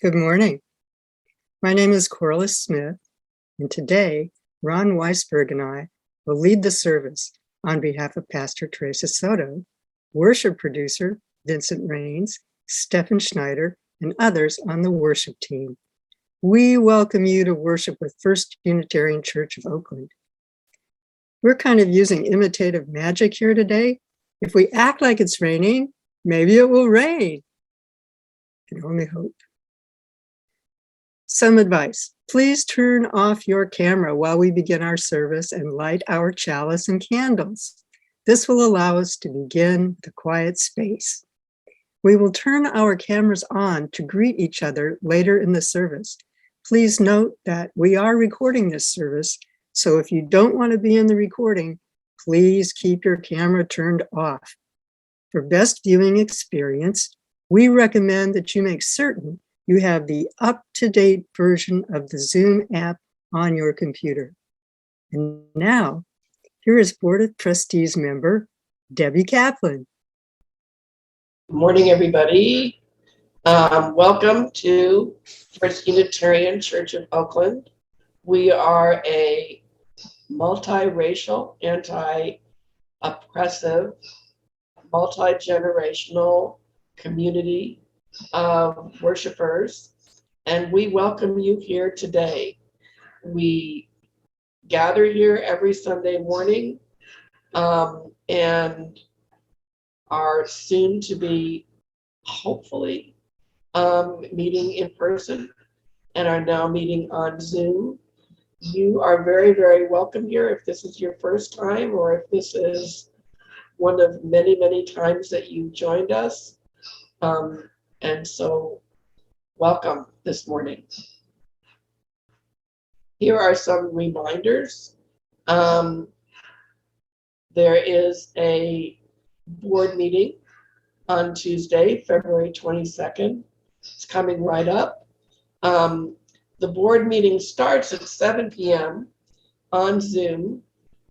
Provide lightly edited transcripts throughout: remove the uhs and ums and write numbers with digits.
Good morning. My name is Corless Smith, and today Ron Weisberg and I will lead the service on behalf of Pastor Teresa Soto, worship producer Vincent Rains, Stephen Schneider, and others on the worship team. We welcome you to worship with First Unitarian Church of Oakland. We're kind of using imitative magic here today. If we act like it's raining, maybe it will rain. I can only hope. Some advice. Please turn off your camera while we begin our service and light our chalice and candles. This will allow us to begin with a quiet space. We will turn our cameras on to greet each other later in the service. Please note that we are recording this service, so if you don't want to be in the recording, please keep your camera turned off. For best viewing experience, we recommend that you make certain you have the up-to-date version of the Zoom app on your computer. And now, here is Board of Trustees member, Debbie Kaplan. Good morning, everybody. Welcome to First Unitarian Church of Oakland. We are a multiracial, anti-oppressive, multi-generational community of worshipers, and we welcome you here today. We gather here every Sunday morning and are soon to be hopefully meeting in person and are now meeting on Zoom. You are very, very welcome here if this is your first time or if this is one of many, many times that you joined us. And so welcome this morning. Here are some reminders. There is a board meeting on Tuesday, February 22nd. It's coming right up. The board meeting starts at 7 p.m. on Zoom.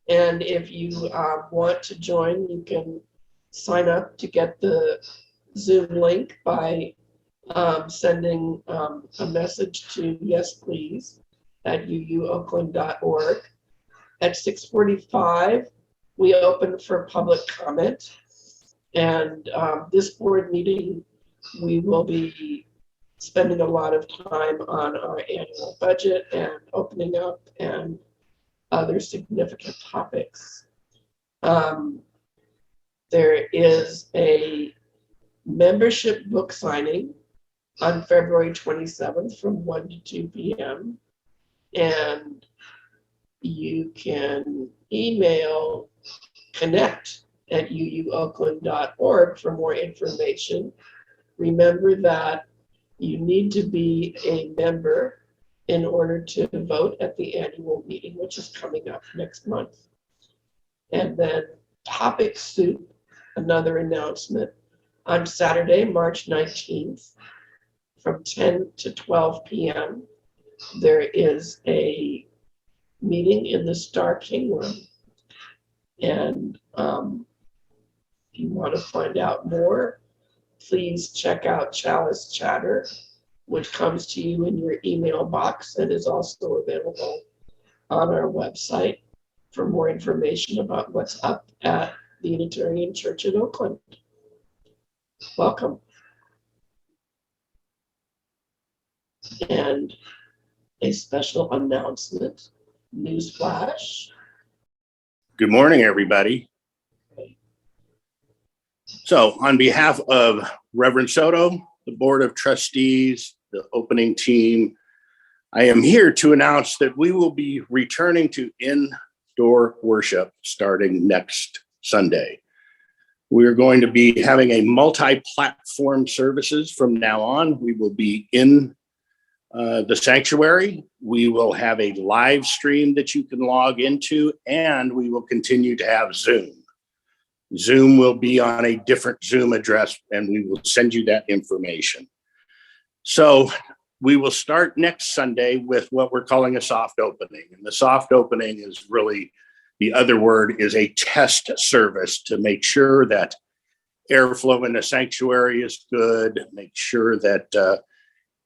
And if you want to join, you can sign up to get the Zoom link by sending a message to yesplease@uuoakland.org. At 6:45, we open for public comment. And this board meeting, we will be spending a lot of time on our annual budget and opening up and other significant topics. There is a membership book signing on February 27th from 1 to 2 p.m. And you can email connect@uuoakland.org for more information. Remember that you need to be a member in order to vote at the annual meeting, which is coming up next month. And then Topic Soup, another announcement, on Saturday, March 19th, from 10 to 12 p.m., there is a meeting in the Star King Room. And if you want to find out more, please check out Chalice Chatter, which comes to you in your email box and is also available on our website for more information about what's up at the Unitarian Church in Oakland. Welcome. And a special announcement, newsflash. Good morning, everybody. So on behalf of Reverend Soto, the Board of Trustees, the opening team, I am here to announce that we will be returning to indoor worship starting next Sunday. We're going to be having a multi-platform services from now on. We will be in the sanctuary. We will have a live stream that you can log into, and we will continue to have Zoom. Zoom will be on a different Zoom address, and we will send you that information. So we will start next Sunday with what we're calling a soft opening. And the soft opening is really, the other word is a test service to make sure that airflow in the sanctuary is good, make sure that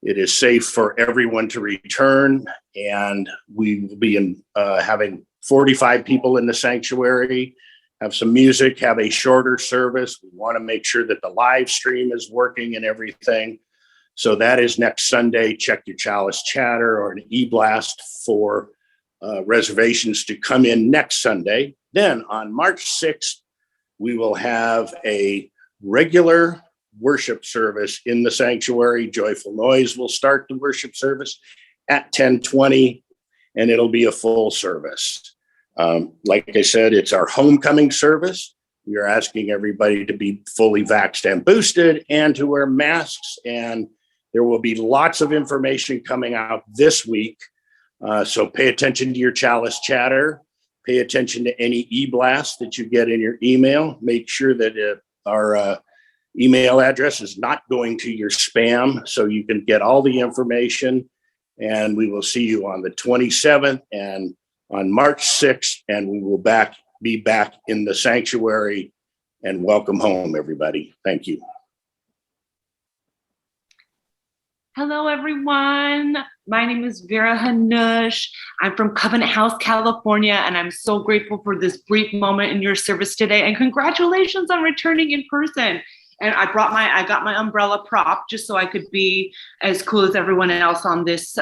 It is safe for everyone to return, and we will be having 45 people in the sanctuary, have some music, have a shorter service. We want to make sure that the live stream is working and everything. So that is next Sunday. Check your Chalice Chatter or an e-blast for reservations to come in next Sunday. Then on March 6th, we will have a regular worship service in the sanctuary. Joyful Noise will start the worship service at 10:20, and it'll be a full service. Like I said, it's our homecoming service. We are asking everybody to be fully vaxxed and boosted and to wear masks. And there will be lots of information coming out this week. So pay attention to your Chalice Chatter. Pay attention to any e-blast that you get in your email. Make sure that our email address is not going to your spam so you can get all the information. And we will see you on the 27th and on March 6th, and we will be back in the sanctuary. And welcome home, everybody. Thank you. Hello, everyone. My name is Vera Hanush. I'm from Covenant House, California, and I'm so grateful for this brief moment in your service today. And congratulations on returning in person. And I got my umbrella prop just so I could be as cool as everyone else on this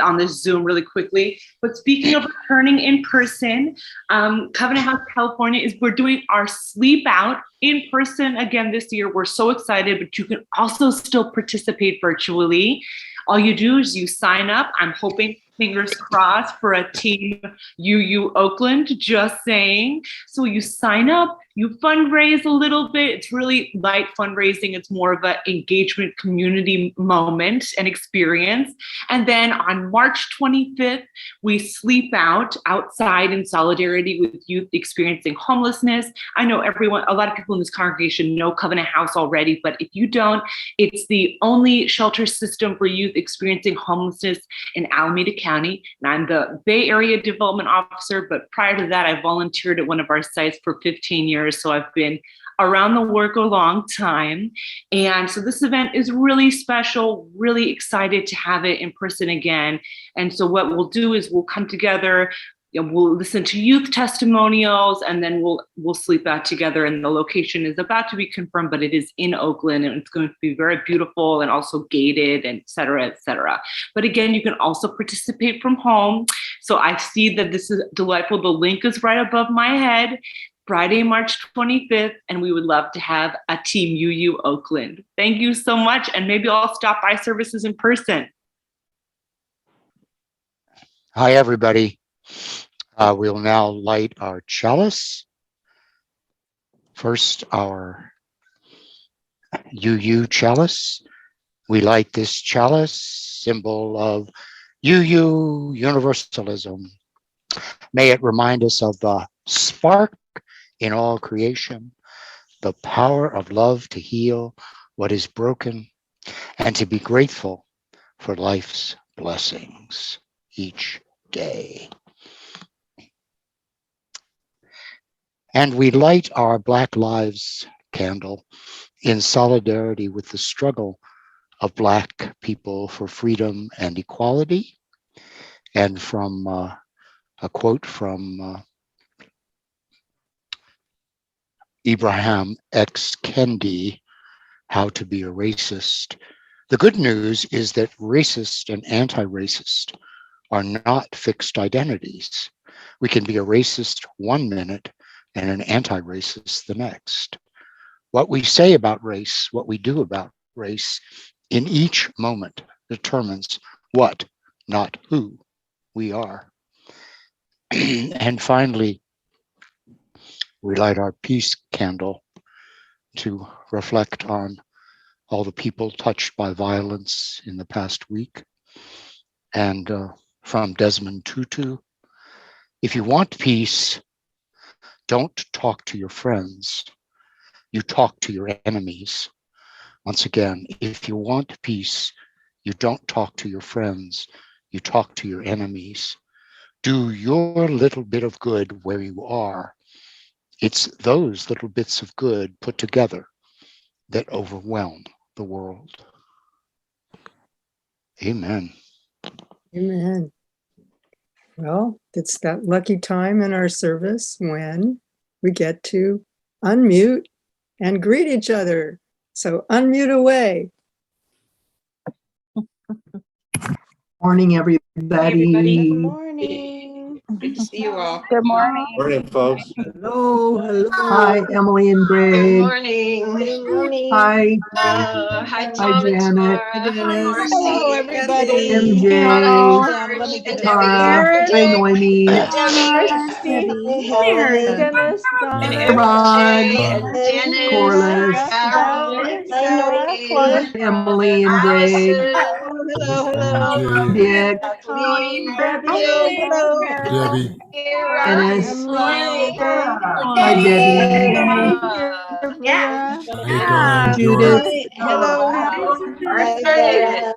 Zoom really quickly. But speaking of returning in person, Covenant House, California we're doing our sleep out in person again this year. We're so excited, but you can also still participate virtually. All you do is you sign up. I'm hoping, fingers crossed, for a team UU Oakland, just saying. So you sign up, you fundraise a little bit. It's really light fundraising. It's more of an engagement community moment and experience. And then on March 25th, we sleep out outside in solidarity with youth experiencing homelessness. I know a lot of people in this congregation know Covenant House already, but if you don't, it's the only shelter system for youth experiencing homelessness in Alameda County. And I'm the Bay Area Development Officer, but prior to that, I volunteered at one of our sites for 15 years. So I've been around the work a long time. And so this event is really special, really excited to have it in person again. And so what we'll do is we'll come together, we'll listen to youth testimonials, and then we'll sleep out together. And the location is about to be confirmed, but it is in Oakland, and it's going to be very beautiful and also gated, and et cetera, et cetera. But again, you can also participate from home. So I see that this is delightful. The link is right above my head. Friday, March 25th, and we would love to have a team UU Oakland. Thank you so much, and maybe I'll stop by services in person. Hi, everybody. We'll now light our chalice. First, our UU chalice. We light this chalice, symbol of UU universalism. May it remind us of the spark in all creation, the power of love to heal what is broken, and to be grateful for life's blessings each day. And we light our Black Lives candle in solidarity with the struggle of Black people for freedom and equality. And from a quote from Ibrahim X. Kendi, How to Be a Racist. The good news is that racist and anti-racist are not fixed identities. We can be a racist one minute and an anti-racist the next. What we say about race, what we do about race in each moment determines what, not who, we are. And finally, we light our peace candle to reflect on all the people touched by violence in the past week. And from Desmond Tutu, if you want peace, don't talk to your friends, you talk to your enemies. Once again, if you want peace, you don't talk to your friends, you talk to your enemies. Do your little bit of good where you are. It's those little bits of good put together that overwhelm the world. Amen. Amen. Well, it's that lucky time in our service when we get to unmute and greet each other. So unmute away. Morning, everybody. Good morning. Good to see you all. Good morning. Morning, folks. Hello, hello. Hi, Emily and Good Greg. morning. Good morning. Hi, Hi, Tom hi, and Janet. Tara. Hi, Marcy. Hello, everybody. MJ, Debbie. Good Tara. Hi, Noemi. And Debbie. Marcy. Hi. Dennis, And Donna, Rod, MJ and Janice. Corless, Carol. Sarah, Kathleen. Emily and Greg, Allison. MJ, Dick, Kathleen. Debbie, Debbie, Kira. Dennis. Emily, Hi, Debbie. Vera, hey Dawn, Judith. George, Hello. Hi, Sarah.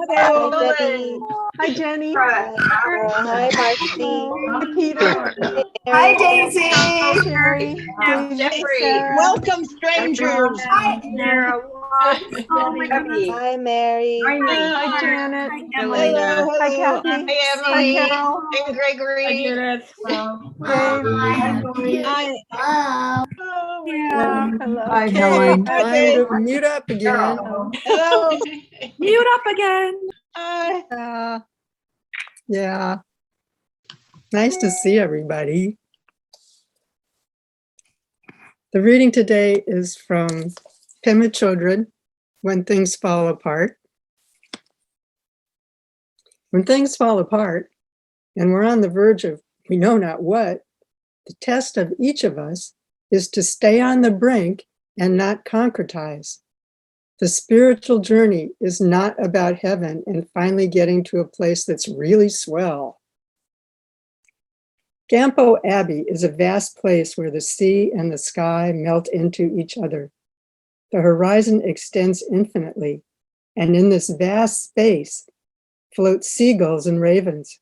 Hi, Debbie. Hi, Jenny. Hi, Marcy. Hi, Peter. Hi, Daisy. Hi, Sherry. Jeffrey. Welcome, strangers. Debbie. Hi, Mary. Hi, Janet. Hello, Hi, hello. Kathy. Hi, Hi, Emily. Carol. And Gregory. Dave. I, Hello. Hi, Okay, Helen. Hi, time Dave. to mute up again. Hello. Mute up again. Hi. Yeah. Nice to see everybody. The reading today is from Pema Chodron, When Things Fall Apart. When things fall apart, and we're on the verge of we know not what, the test of each of us is to stay on the brink and not concretize. The spiritual journey is not about heaven and finally getting to a place that's really swell. Gampo Abbey is a vast place where the sea and the sky melt into each other. The horizon extends infinitely, and in this vast space float seagulls and ravens.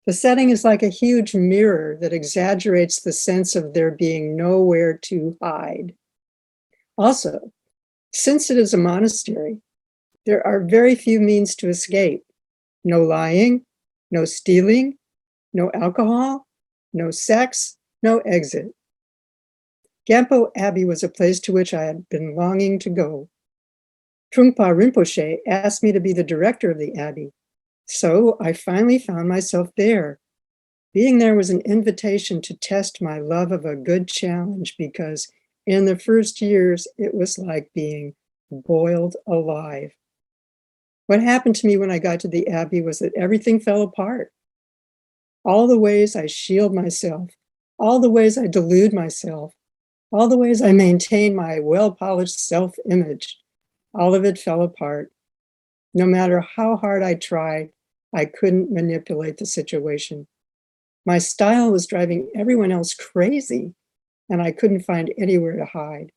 The setting is like a huge mirror that exaggerates the sense of there being nowhere to hide. Also, since it is a monastery, there are very few means to escape. No lying, no stealing, no alcohol, no sex, no exit. Gampo Abbey was a place to which I had been longing to go. Trungpa Rinpoche asked me to be the director of the abbey, so I finally found myself there. Being there was an invitation to test my love of a good challenge because in the first years, it was like being boiled alive. What happened to me when I got to the abbey was that everything fell apart. All the ways I shield myself, all the ways I delude myself, all the ways I maintain my well-polished self-image, all of it fell apart. No matter how hard I tried, I couldn't manipulate the situation. My style was driving everyone else crazy, and I couldn't find anywhere to hide.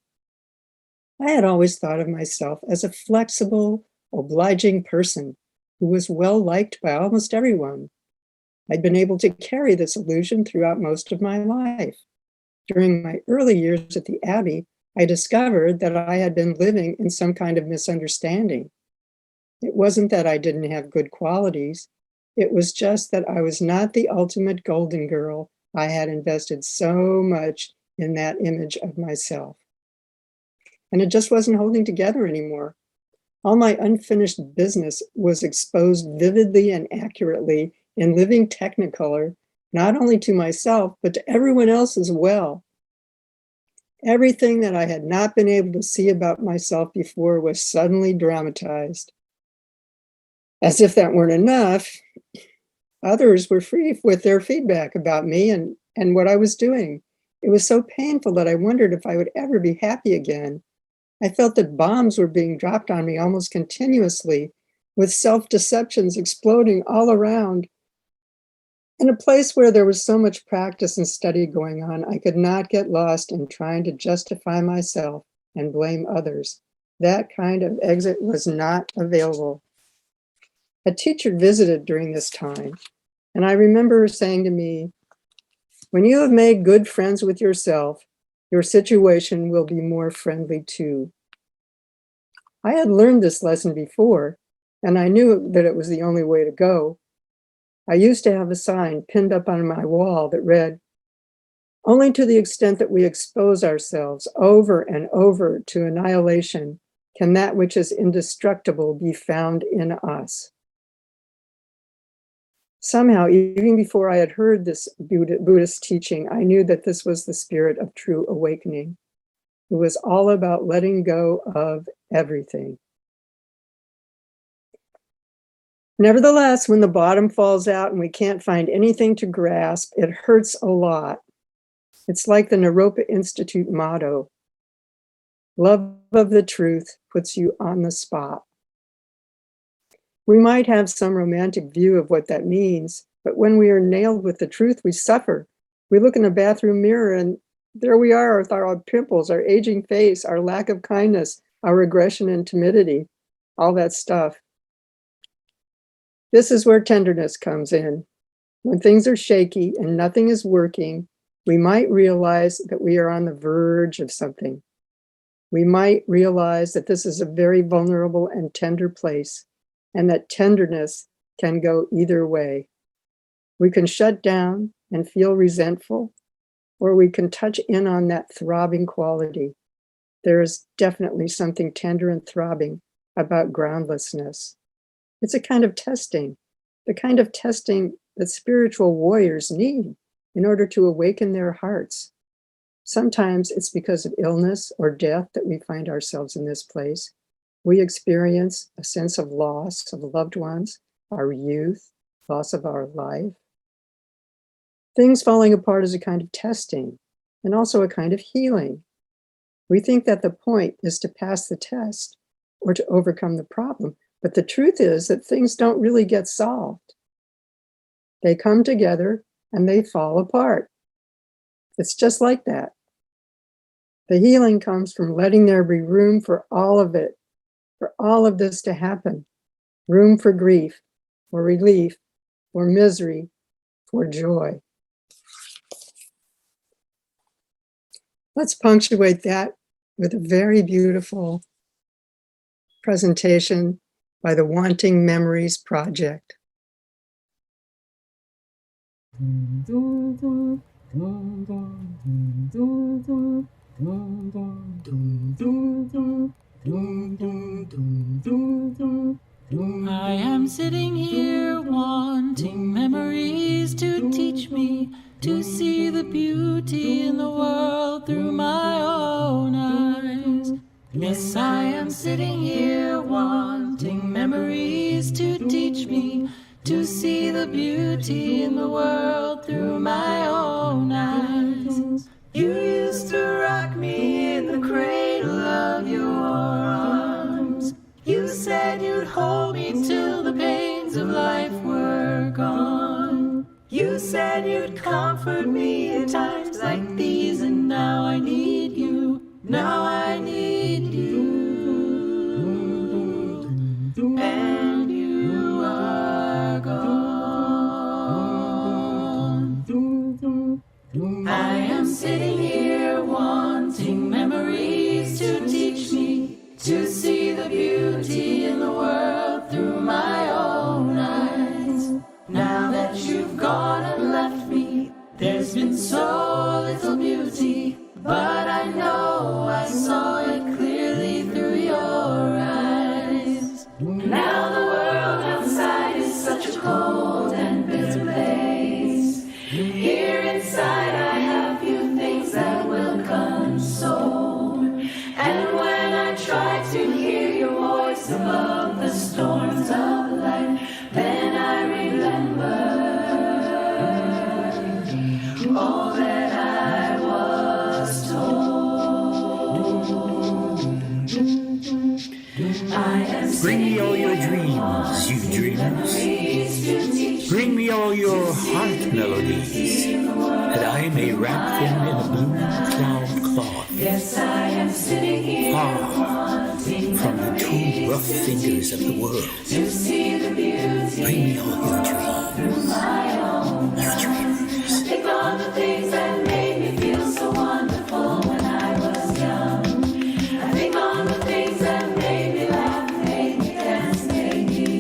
I had always thought of myself as a flexible, obliging person who was well liked by almost everyone. I'd been able to carry this illusion throughout most of my life. During my early years at the Abbey, I discovered that I had been living in some kind of misunderstanding. It wasn't that I didn't have good qualities. It was just that I was not the ultimate golden girl. I had invested so much in that image of myself. And it just wasn't holding together anymore. All my unfinished business was exposed vividly and accurately in living technicolor, not only to myself, but to everyone else as well. Everything that I had not been able to see about myself before was suddenly dramatized. As if that weren't enough, others were free with their feedback about me and what I was doing. It was so painful that I wondered if I would ever be happy again. I felt that bombs were being dropped on me almost continuously, with self-deceptions exploding all around. In a place where there was so much practice and study going on, I could not get lost in trying to justify myself and blame others. That kind of exit was not available. A teacher visited during this time, and I remember her saying to me, "When you have made good friends with yourself, your situation will be more friendly too." I had learned this lesson before, and I knew that it was the only way to go. I used to have a sign pinned up on my wall that read, "Only to the extent that we expose ourselves over and over to annihilation can that which is indestructible be found in us." Somehow, even before I had heard this Buddhist teaching, I knew that this was the spirit of true awakening. It was all about letting go of everything. Nevertheless, when the bottom falls out and we can't find anything to grasp, it hurts a lot. It's like the Naropa Institute motto, "Love of the truth puts you on the spot." We might have some romantic view of what that means, but when we are nailed with the truth, we suffer. We look in the bathroom mirror and there we are with our pimples, our aging face, our lack of kindness, our aggression and timidity, all that stuff. This is where tenderness comes in. When things are shaky and nothing is working, we might realize that we are on the verge of something. We might realize that this is a very vulnerable and tender place, and that tenderness can go either way. We can shut down and feel resentful, or we can touch in on that throbbing quality. There is definitely something tender and throbbing about groundlessness. It's a kind of testing, the kind of testing that spiritual warriors need in order to awaken their hearts. Sometimes it's because of illness or death that we find ourselves in this place. We experience a sense of loss of loved ones, our youth, loss of our life. Things falling apart is a kind of testing and also a kind of healing. We think that the point is to pass the test or to overcome the problem, but the truth is that things don't really get solved. They come together and they fall apart. It's just like that. The healing comes from letting there be room for all of it, for all of this to happen. Room for grief, for relief, for misery, for joy. Let's punctuate that with a very beautiful presentation by the Wanting Memories Project. I am sitting here wanting memories to teach me to see the beauty in the world through my own eyes. Yes, I am sitting here wanting memories to teach me to see the beauty in the world through my own eyes. You used to rock me in the cradle of your arms. You said you'd hold me till the pains of life were gone. You said you'd comfort me in times like these, and now I need you. Now I need you. And you are gone. I am sitting here wanting memories to teach me to see the beauty in the world through my own eyes. Now that you've gone and left me, there's been so little beauty, but I know I saw it clearly through your eyes. Now the world outside is such a cold and bitter place. Here inside I have few things that will console. And when I try to hear your voice above the storms of life, then I remember all that I was told. I am Bring me all your dreams, you dreamers. Bring me all your heart melodies, that I may wrap them in a blue cloud cloth. Yes, I am sitting here far from the too rough fingers of the world. to see the beauty. Bring me all your dreams, you dreamers. Think on the things that made me feel so wonderful when I was young. I think on the things that made me laugh, made me dance, made me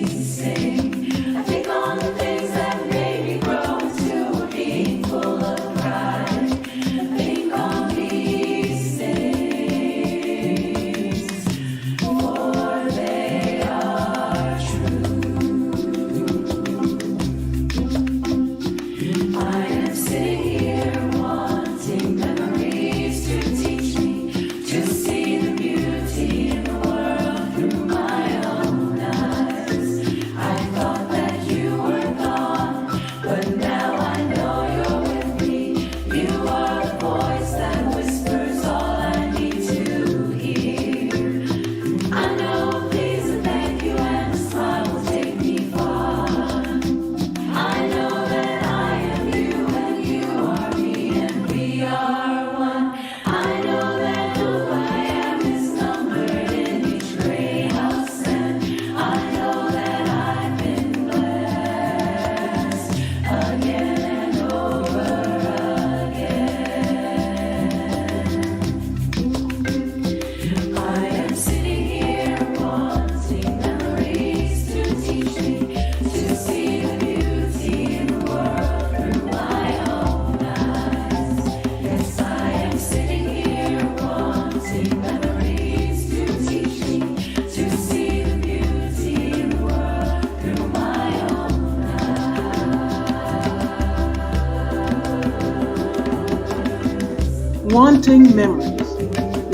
Wanting Memories,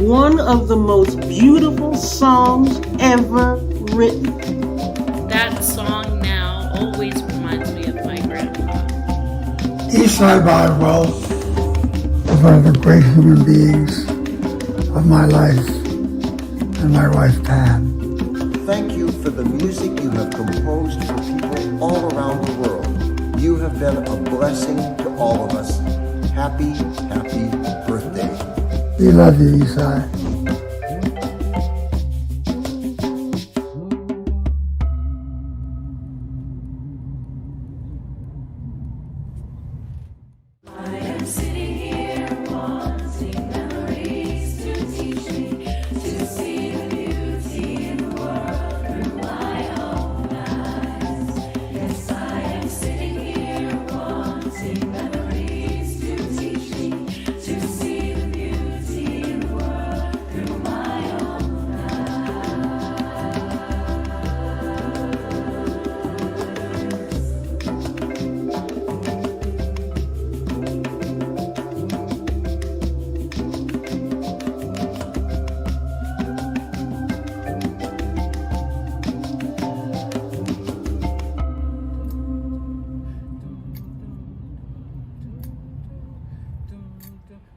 one of the most beautiful songs ever written. That song now always reminds me of my grandpa. Eastside Boswell was one of the great human beings of my life and my wife Pam. Thank you for the music you have composed for people all around the world. You have been a blessing to all of us. Happy, happy birthday. We love you, Eastside.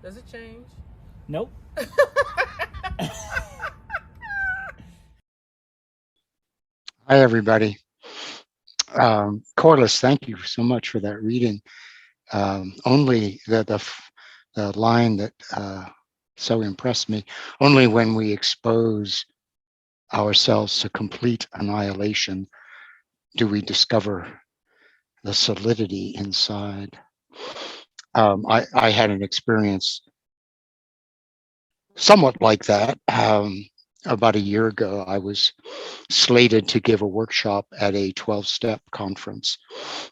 Does it change? Nope. Hi, everybody. Corless, thank you so much for that reading. Only the line that so impressed me, only when we expose ourselves to complete annihilation do we discover the solidity inside. I had an experience somewhat like that. About a year ago, I was slated to give a workshop at a 12-step conference,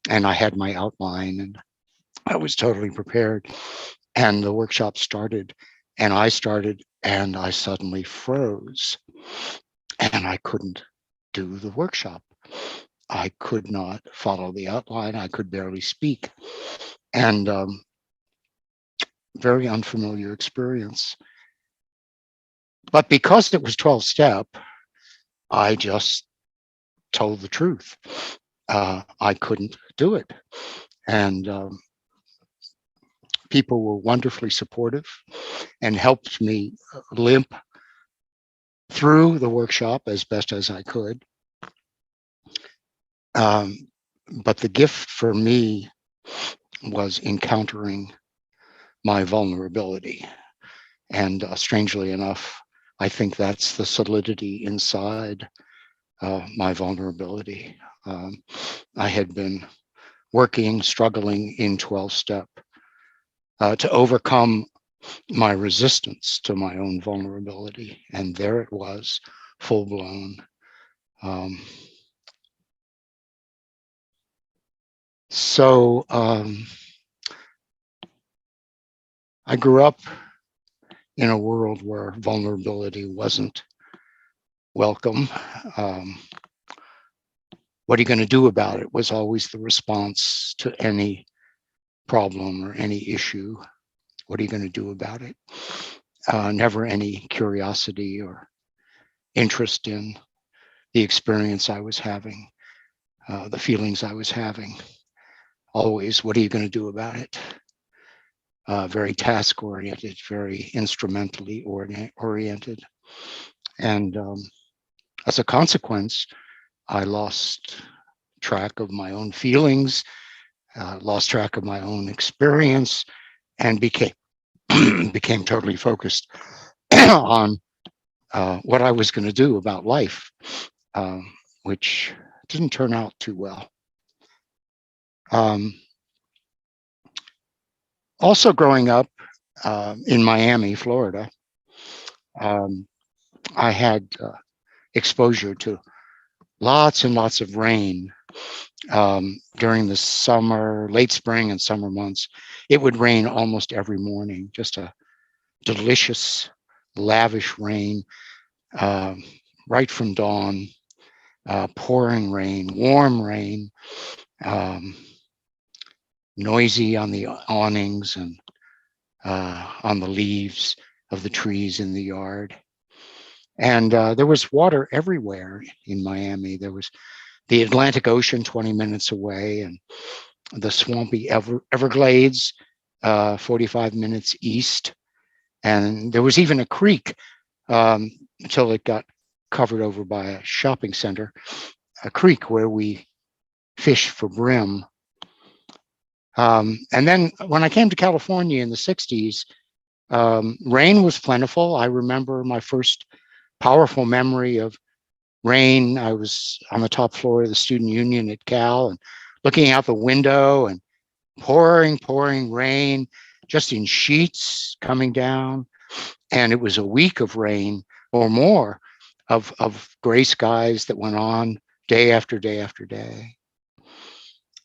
and I had my outline and I was totally prepared. And the workshop started, and I suddenly froze, and I couldn't do the workshop. I could not follow the outline. I could barely speak, and very unfamiliar experience. But because it was 12-step, I just told the truth. I couldn't do it. And people were wonderfully supportive and helped me limp through the workshop as best as I could. But the gift for me was encountering my vulnerability. And strangely enough, I think that's the solidity inside my vulnerability. I had been working, struggling in 12-step to overcome my resistance to my own vulnerability. And there it was, full blown. I grew up in a world where vulnerability wasn't welcome. What are you going to do about it was always the response to any problem or any issue. What are you going to do about it? Never any curiosity or interest in the experience I was having, the feelings I was having. Always, what are you going to do about it? Very task-oriented, very instrumentally oriented. And as a consequence, I lost track of my own feelings, lost track of my own experience, and became totally focused on what I was going to do about life, which didn't turn out too well. Also growing up in Miami, Florida, I had exposure to lots and lots of rain during the summer, late spring and summer months. It would rain almost every morning, just a delicious, lavish rain right from dawn, pouring rain, warm rain, noisy on the awnings and on the leaves of the trees in the yard. And there was water everywhere in Miami. There was the Atlantic Ocean 20 minutes away, and the swampy Everglades 45 minutes east. And there was even a creek until it got covered over by a shopping center, a creek where we fish for brim. And then when I came to California in the 60s, rain was plentiful. I remember my first powerful memory of rain. I was on the top floor of the student union at Cal and looking out the window, and pouring rain just in sheets coming down. And it was a week of rain or more of gray skies that went on day after day after day.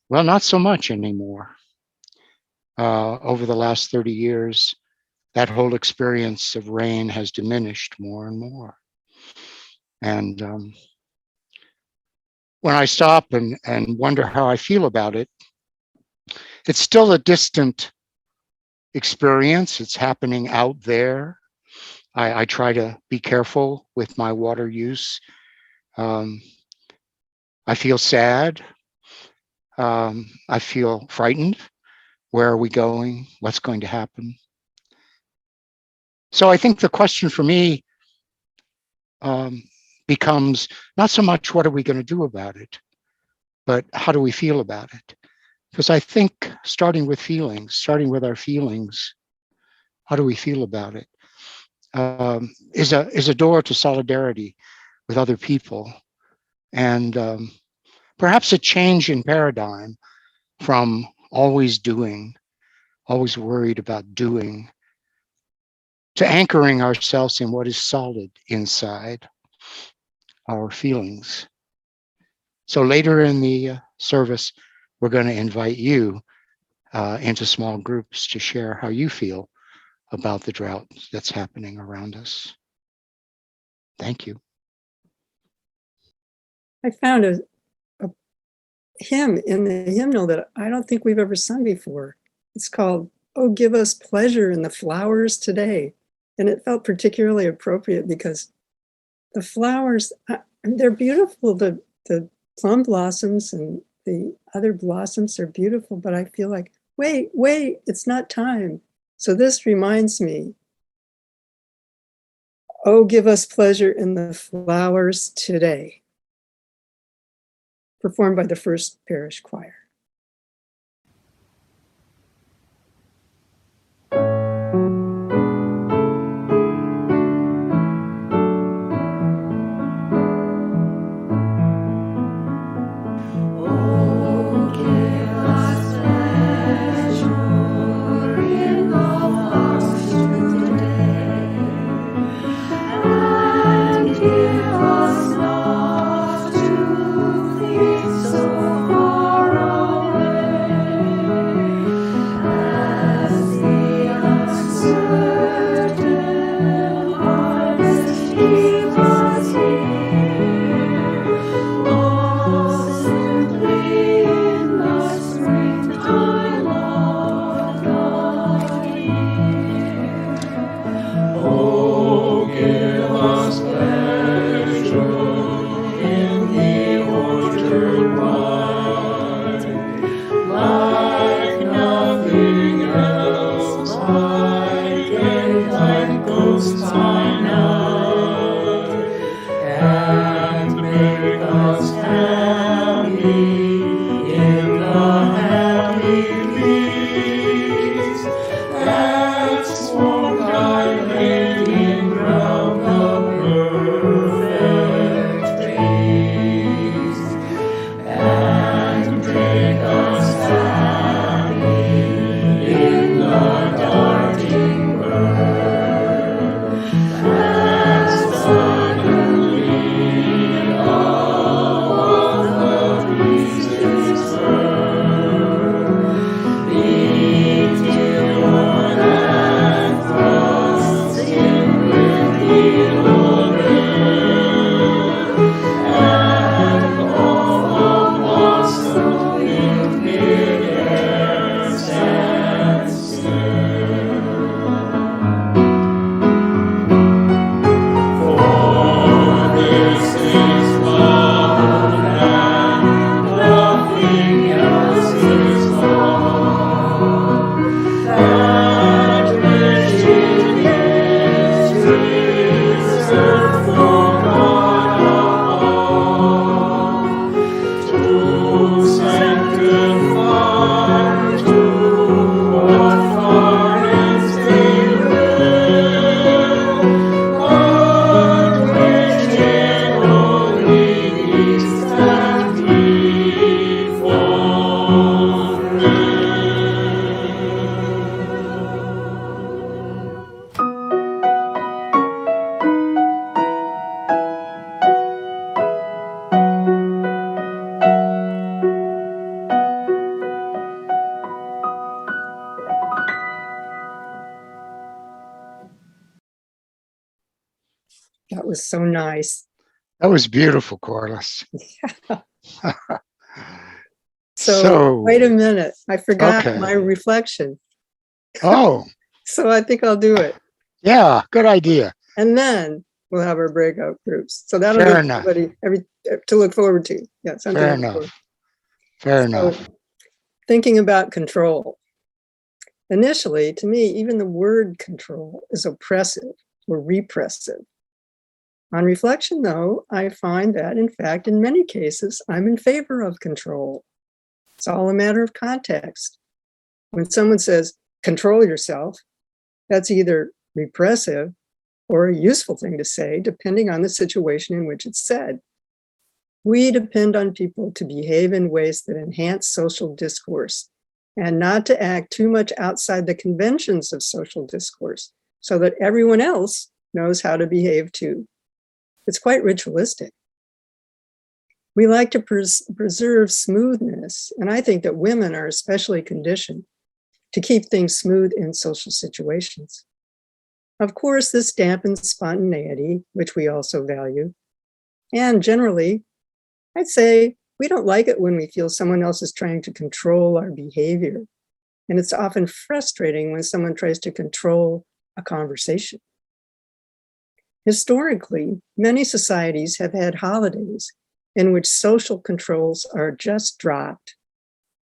Well, not so much anymore. Over the last 30 years, that whole experience of rain has diminished more and more. And when I stop and wonder how I feel about it, it's still a distant experience. It's happening out there. I try to be careful with my water use. I feel sad. I feel frightened. Where are we going? What's going to happen? So I think the question for me becomes not so much what are we going to do about it, but how do we feel about it? Because I think starting with our feelings, how do we feel about it, is a door to solidarity with other people, and perhaps a change in paradigm from always doing, always worried about doing, to anchoring ourselves in what is solid inside, our feelings. So later in the service, we're going to invite you into small groups to share how you feel about the drought that's happening around us. Thank you. I found a hymn in the hymnal that I don't think we've ever sung before. It's called, "Oh, Give Us Pleasure in the Flowers Today." And it felt particularly appropriate because the flowers, they're beautiful. The plum blossoms and the other blossoms are beautiful, but I feel like, wait, it's not time. So this reminds me, oh, give us pleasure in the flowers today. Performed by the First Parish Choir. So far That was so nice. That was beautiful, Corless. So wait a minute. I forgot Okay. my reflection. Oh, So I think I'll do it. yeah, good idea. And then we'll have our breakout groups. So that'll Fair give enough. everybody to look forward to. Yeah, something Fair to look forward enough. Fair So, enough. Thinking about control. Initially, to me, even the word control is oppressive or repressive. On reflection, though, I find that, in fact, in many cases, I'm in favor of control. It's all a matter of context. When someone says, control yourself, that's either repressive or a useful thing to say, depending on the situation in which it's said. We depend on people to behave in ways that enhance social discourse and not to act too much outside the conventions of social discourse so that everyone else knows how to behave too. It's quite ritualistic. We like to preserve smoothness, and I think that women are especially conditioned to keep things smooth in social situations. Of course, this dampens spontaneity, which we also value. And generally, I'd say we don't like it when we feel someone else is trying to control our behavior. And it's often frustrating when someone tries to control a conversation. Historically, many societies have had holidays in which social controls are just dropped.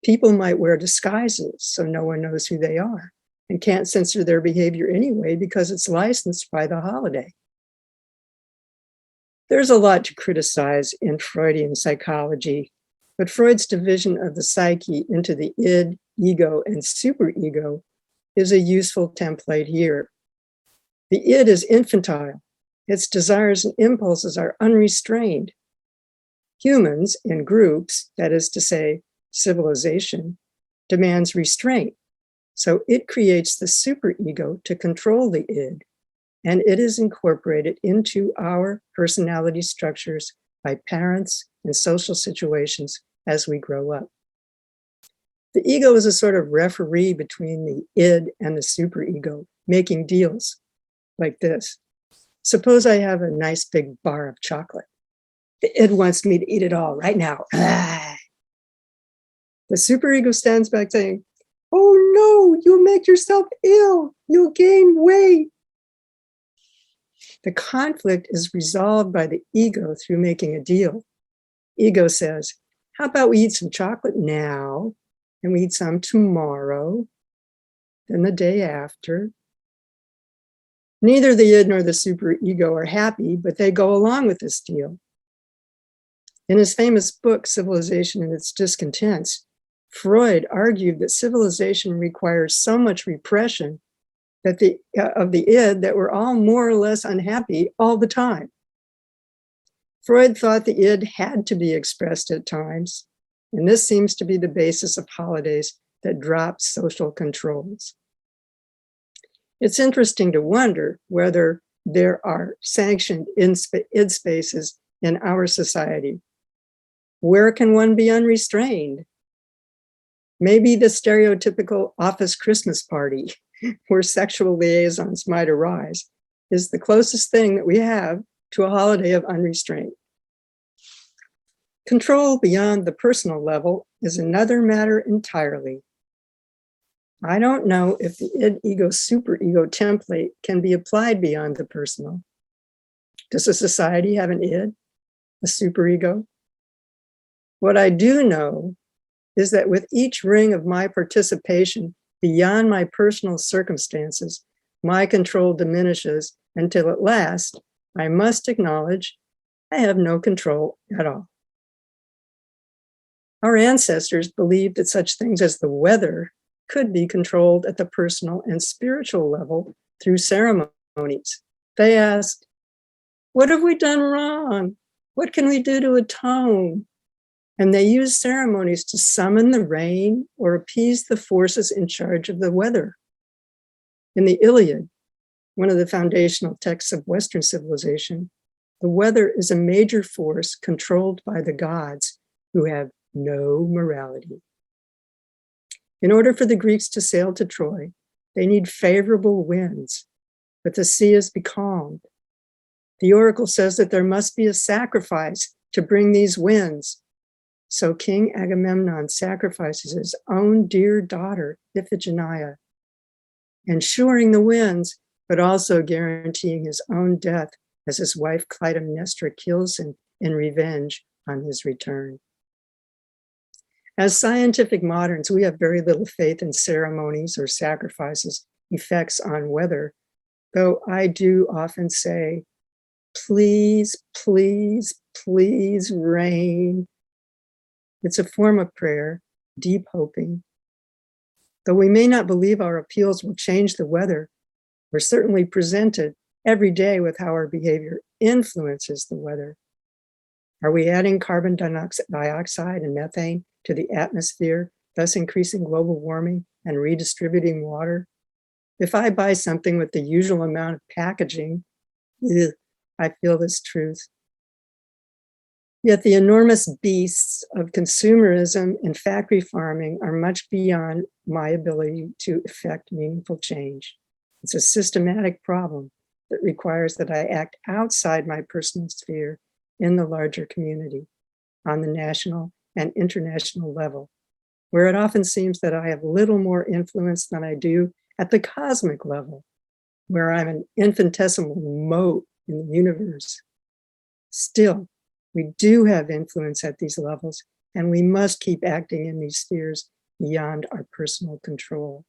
People might wear disguises so no one knows who they are and can't censor their behavior anyway because it's licensed by the holiday. There's a lot to criticize in Freudian psychology, but Freud's division of the psyche into the id, ego, and superego is a useful template here. The id is infantile. Its desires and impulses are unrestrained. Humans in groups, that is to say, civilization, demands restraint. So it creates the superego to control the id, and it is incorporated into our personality structures by parents and social situations as we grow up. The ego is a sort of referee between the id and the superego, making deals like this. Suppose I have a nice big bar of chocolate. The id wants me to eat it all right now. The superego stands back saying, oh no, you'll make yourself ill. You'll gain weight. The conflict is resolved by the ego through making a deal. Ego says, how about we eat some chocolate now and we eat some tomorrow, then the day after. Neither the id nor the superego are happy, but they go along with this deal. In his famous book, Civilization and Its Discontents, Freud argued that civilization requires so much repression that of the id that we're all more or less unhappy all the time. Freud thought the id had to be expressed at times, and this seems to be the basis of holidays that drop social controls. It's interesting to wonder whether there are sanctioned id spaces in our society. Where can one be unrestrained? Maybe the stereotypical office Christmas party, where sexual liaisons might arise, is the closest thing that we have to a holiday of unrestraint. Control beyond the personal level is another matter entirely. I don't know if the id, ego, superego template can be applied beyond the personal. Does a society have an id, a superego? What I do know is that with each ring of my participation beyond my personal circumstances, my control diminishes until at last I must acknowledge I have no control at all. Our ancestors believed that such things as the weather could be controlled at the personal and spiritual level through ceremonies. They asked, what have we done wrong? What can we do to atone? And they used ceremonies to summon the rain or appease the forces in charge of the weather. In the Iliad, one of the foundational texts of Western civilization, the weather is a major force controlled by the gods who have no morality. In order for the Greeks to sail to Troy, they need favorable winds, but the sea is becalmed. The oracle says that there must be a sacrifice to bring these winds. So King Agamemnon sacrifices his own dear daughter, Iphigenia, ensuring the winds, but also guaranteeing his own death as his wife Clytemnestra kills him in revenge on his return. As scientific moderns, we have very little faith in ceremonies or sacrifices' effects on weather, though I do often say, please, please, please rain. It's a form of prayer, deep hoping. Though we may not believe our appeals will change the weather, we're certainly presented every day with how our behavior influences the weather. Are we adding carbon dioxide and methane to the atmosphere, thus increasing global warming and redistributing water? If I buy something with the usual amount of packaging, I feel this truth. Yet the enormous beasts of consumerism and factory farming are much beyond my ability to effect meaningful change. It's a systematic problem that requires that I act outside my personal sphere in the larger community, on the national and international level, where it often seems that I have little more influence than I do at the cosmic level, where I'm an infinitesimal mote in the universe. Still, we do have influence at these levels, and we must keep acting in these spheres beyond our personal control.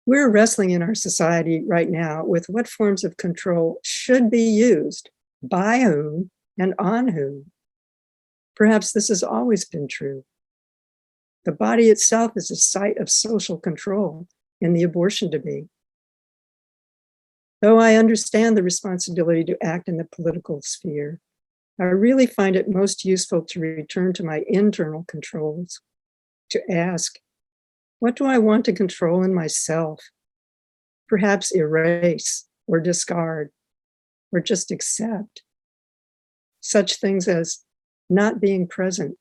We're wrestling in our society right now with what forms of control should be used, by whom, and on whom. Perhaps this has always been true. The body itself is a site of social control in the abortion debate. Though I understand the responsibility to act in the political sphere, I really find it most useful to return to my internal controls, to ask, what do I want to control in myself? Perhaps erase or discard, or just accept. Such things as not being present,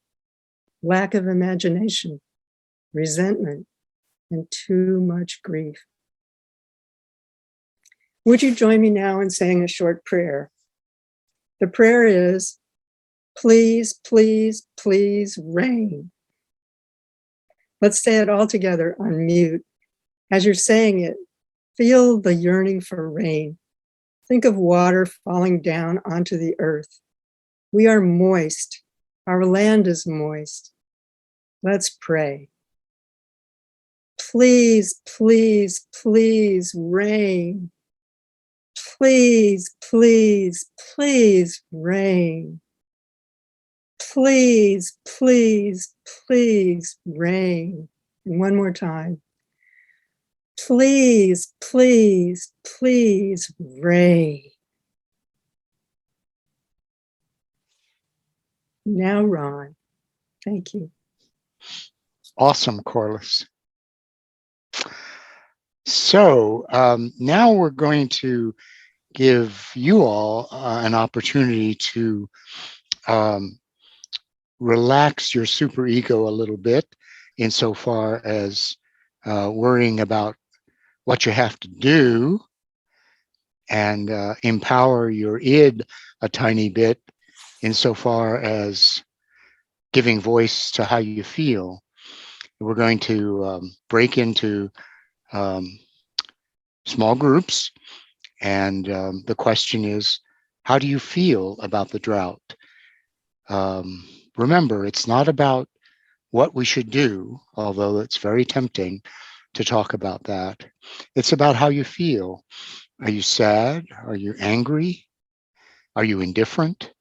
lack of imagination, resentment, and too much grief. Would you join me now in saying a short prayer? The prayer is, please, please, please rain. Let's say it all together on mute. As you're saying it, feel the yearning for rain. Think of water falling down onto the earth. We are moist. Our land is moist. Let's pray. Please, please, please rain. Please, please, please rain. Please, please, please rain. And one more time. Please, please, please rain. Now, Ron, thank you. Awesome, Corless. So now we're going to give you all an opportunity to relax your superego a little bit insofar as worrying about what you have to do, and empower your id a tiny bit insofar as giving voice to how you feel. We're going to break into small groups, and the question is, how do you feel about the drought? Remember, it's not about what we should do, although it's very tempting to talk about that. It's about how you feel. Are you sad? Are you angry? Are you indifferent?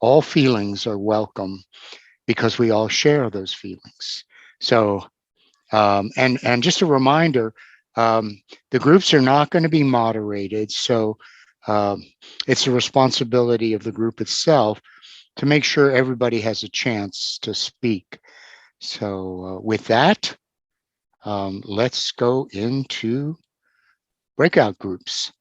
All feelings are welcome because we all share those feelings. So, and just a reminder, the groups are not going to be moderated. So it's the responsibility of the group itself to make sure everybody has a chance to speak. So with that, let's go into breakout groups.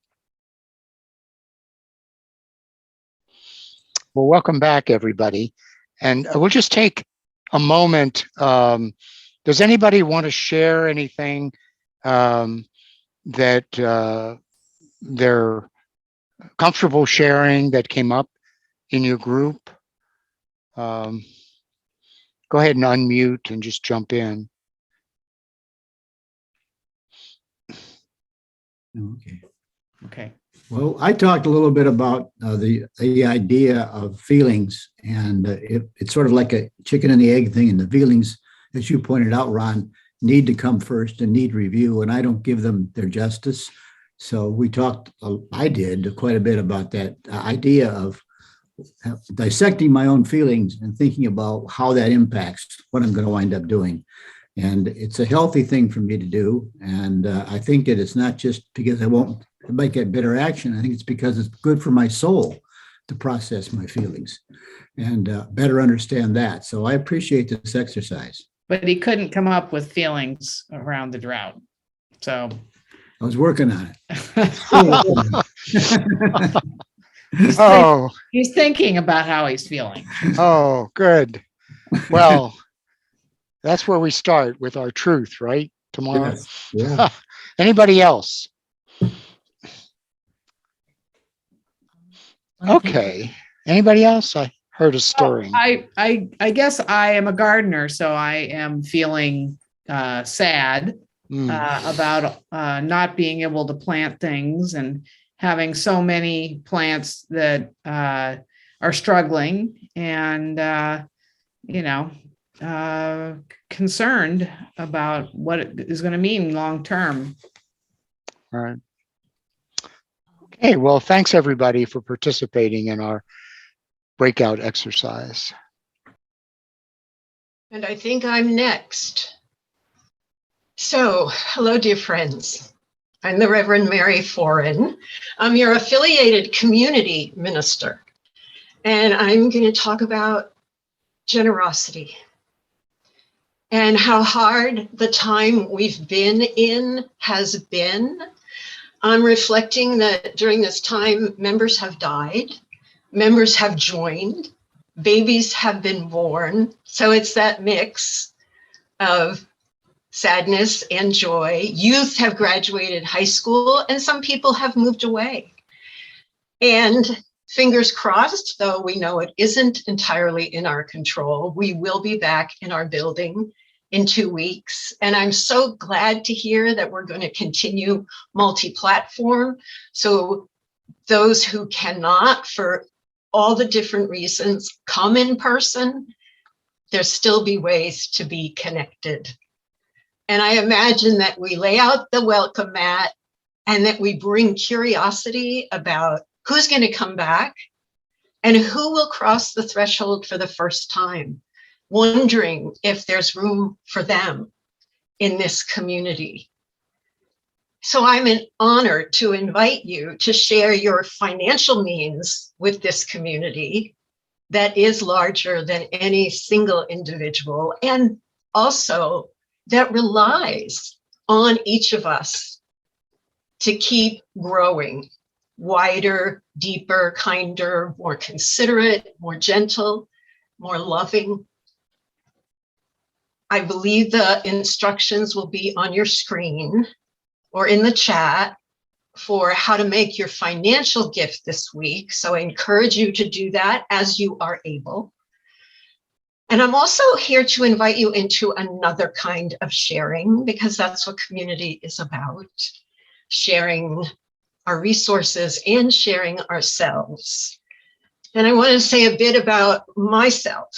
Well, welcome back, everybody. And we'll just take a moment. Does anybody want to share anything that they're comfortable sharing that came up in your group? Go ahead and unmute and just jump in. Okay. Well, I talked a little bit about the idea of feelings, and it's sort of like a chicken and the egg thing. And the feelings, as you pointed out, Ron, need to come first and need review, and I don't give them their justice. So we talked, I did quite a bit about that idea of dissecting my own feelings and thinking about how that impacts what I'm going to wind up doing. And it's a healthy thing for me to do. And I think that it's not just because I might get better action. I think it's because it's good for my soul to process my feelings and better understand that. So I appreciate this exercise. But he couldn't come up with feelings around the drought. So I was working on it. He's thinking about how he's feeling. Oh, good. Well, that's where we start with our truth, right? Tomorrow. Yes. Yeah. Anybody else? Okay. Anybody else? I heard a stirring. I guess I am a gardener, so I am feeling sad about not being able to plant things and having so many plants that are struggling and concerned about what it is going to mean long term. All right. Okay, well, thanks everybody for participating in our breakout exercise. And I think I'm next. So, hello, dear friends. I'm the Reverend Mary Foran. I'm your affiliated community minister. And I'm going to talk about generosity and how hard the time we've been in has been. I'm reflecting that during this time, members have died, members have joined, babies have been born. So it's that mix of sadness and joy. Youth have graduated high school, and some people have moved away. And fingers crossed, though we know it isn't entirely in our control, we will be back in our building in 2 weeks. And I'm so glad to hear that we're going to continue multi-platform. So those who cannot, for all the different reasons, come in person, there'll still be ways to be connected. And I imagine that we lay out the welcome mat and that we bring curiosity about who's going to come back and who will cross the threshold for the first time, wondering if there's room for them in this community. So I'm honored to invite you to share your financial means with this community that is larger than any single individual, and also that relies on each of us to keep growing wider, deeper, kinder, more considerate, more gentle, more loving. I believe the instructions will be on your screen or in the chat for how to make your financial gift this week. So I encourage you to do that as you are able. And I'm also here to invite you into another kind of sharing, because that's what community is about, sharing our resources and sharing ourselves. And I want to say a bit about myself.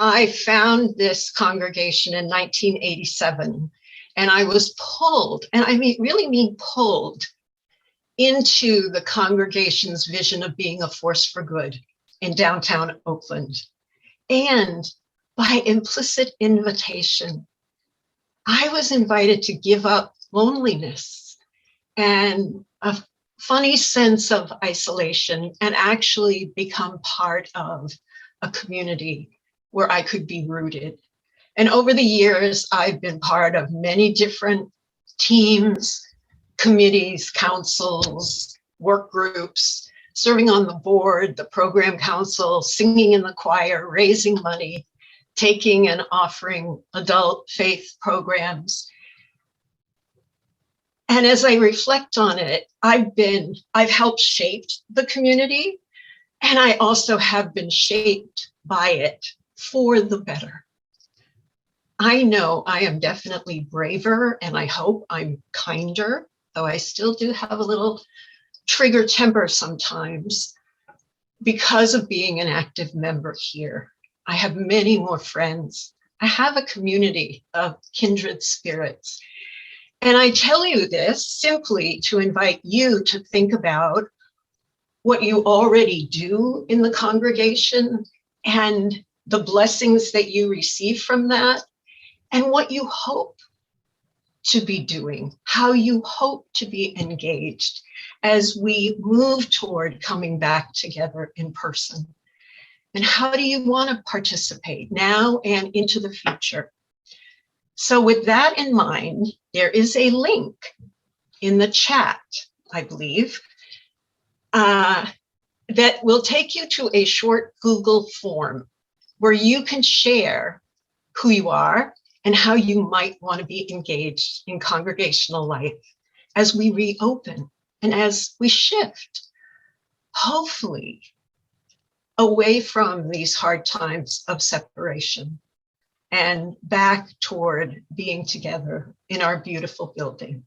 I found this congregation in 1987, and I was pulled, and I really mean pulled, into the congregation's vision of being a force for good in downtown Oakland. And by implicit invitation, I was invited to give up loneliness and a funny sense of isolation and actually become part of a community where I could be rooted. And over the years, I've been part of many different teams, committees, councils, work groups, serving on the board, the program council, singing in the choir, raising money, taking and offering adult faith programs. And as I reflect on it, I've helped shape the community, and I also have been shaped by it for the better. I know I am definitely braver, and I hope I'm kinder, though I still do have a little trigger temper sometimes because of being an active member here. I have many more friends. I have a community of kindred spirits. And I tell you this simply to invite you to think about what you already do in the congregation and the blessings that you receive from that, and what you hope to be doing, how you hope to be engaged as we move toward coming back together in person. And how do you want to participate now and into the future? So with that in mind, there is a link in the chat, I believe, that will take you to a short Google form where you can share who you are and how you might want to be engaged in congregational life as we reopen and as we shift, hopefully, away from these hard times of separation and back toward being together in our beautiful building.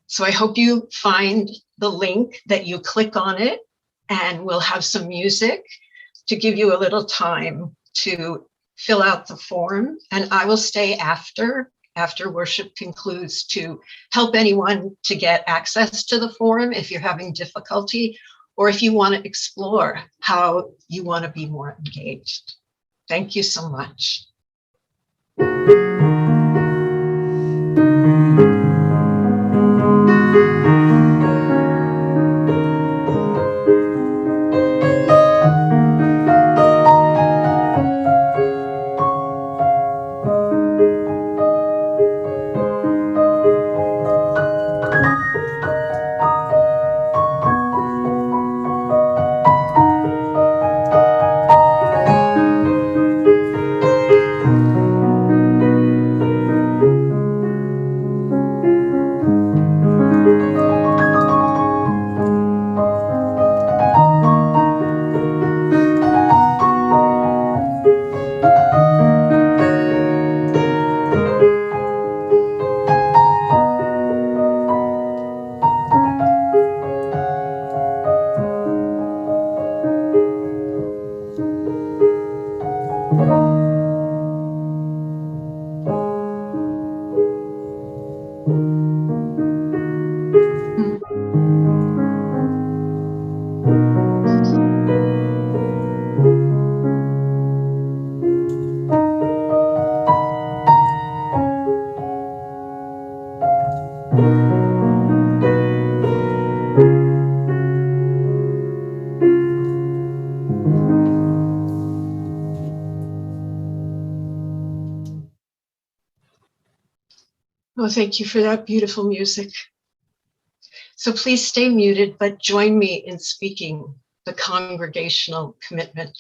So I hope you find the link, that you click on it, and we'll have some music to give you a little time to fill out the form. And I will stay after worship concludes to help anyone to get access to the form if you're having difficulty, or if you want to explore how you want to be more engaged. Thank you so much. Oh, thank you for that beautiful music. So please stay muted, but join me in speaking the congregational commitment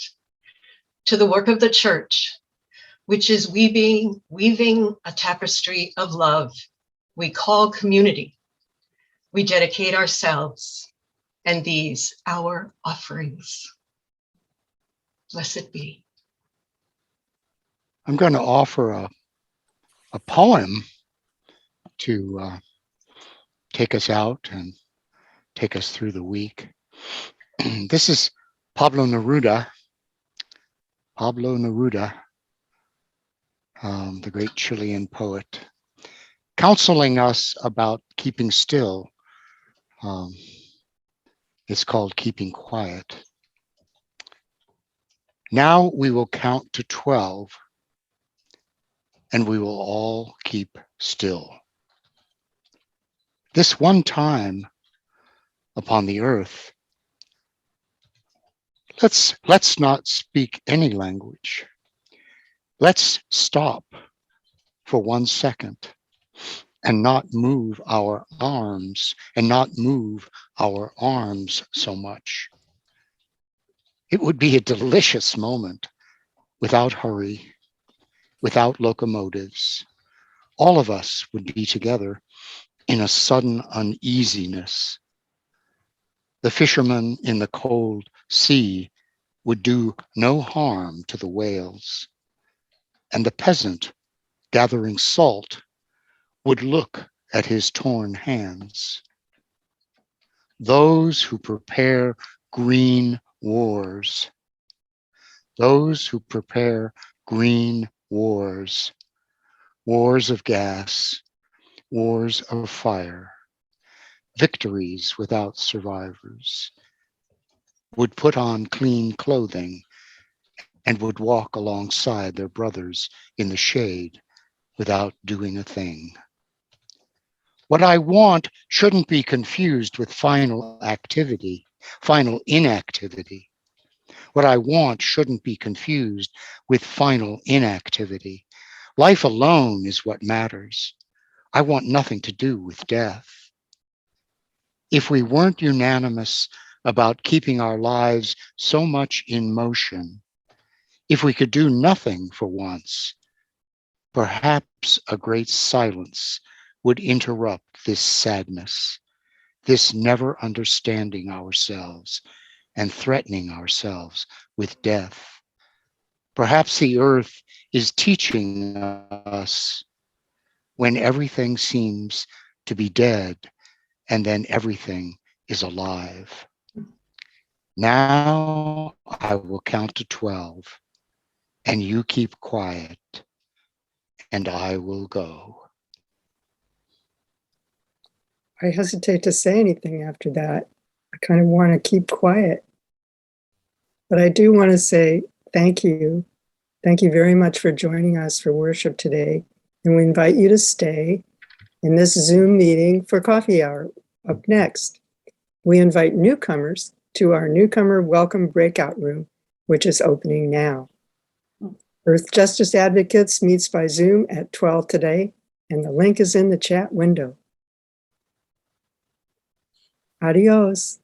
to the work of the church, which is weaving a tapestry of love we call community. We dedicate ourselves and these our offerings. Blessed be. I'm going to offer a poem to take us out and take us through the week. This is Pablo Neruda, Pablo Neruda, the great Chilean poet, counseling us about keeping still. It's called Keeping Quiet. Now we will count to 12, and we will all keep still. This one time upon the earth, let's not speak any language. Let's stop for 1 second and not move our arms so much. It would be a delicious moment without hurry, without locomotives. All of us would be together in a sudden uneasiness. The fisherman in the cold sea would do no harm to the whales, and the peasant gathering salt would look at his torn hands. Those who prepare green wars, wars of gas, wars of fire, victories without survivors, would put on clean clothing and would walk alongside their brothers in the shade without doing a thing. What I want shouldn't be confused with final inactivity. What I want shouldn't be confused with final inactivity. Life alone is what matters. I want nothing to do with death. If we weren't unanimous about keeping our lives so much in motion, if we could do nothing for once, perhaps a great silence would interrupt this sadness, this never understanding ourselves and threatening ourselves with death. Perhaps the earth is teaching us when everything seems to be dead and then everything is alive. Now I will count to 12 and you keep quiet and I will go. I hesitate to say anything after that. I kind of want to keep quiet. But I do want to say thank you. Thank you very much for joining us for worship today. And we invite you to stay in this Zoom meeting for coffee hour. Up next, we invite newcomers to our newcomer welcome breakout room, which is opening now. Earth Justice Advocates meets by Zoom at 12 today, and the link is in the chat window. Adios.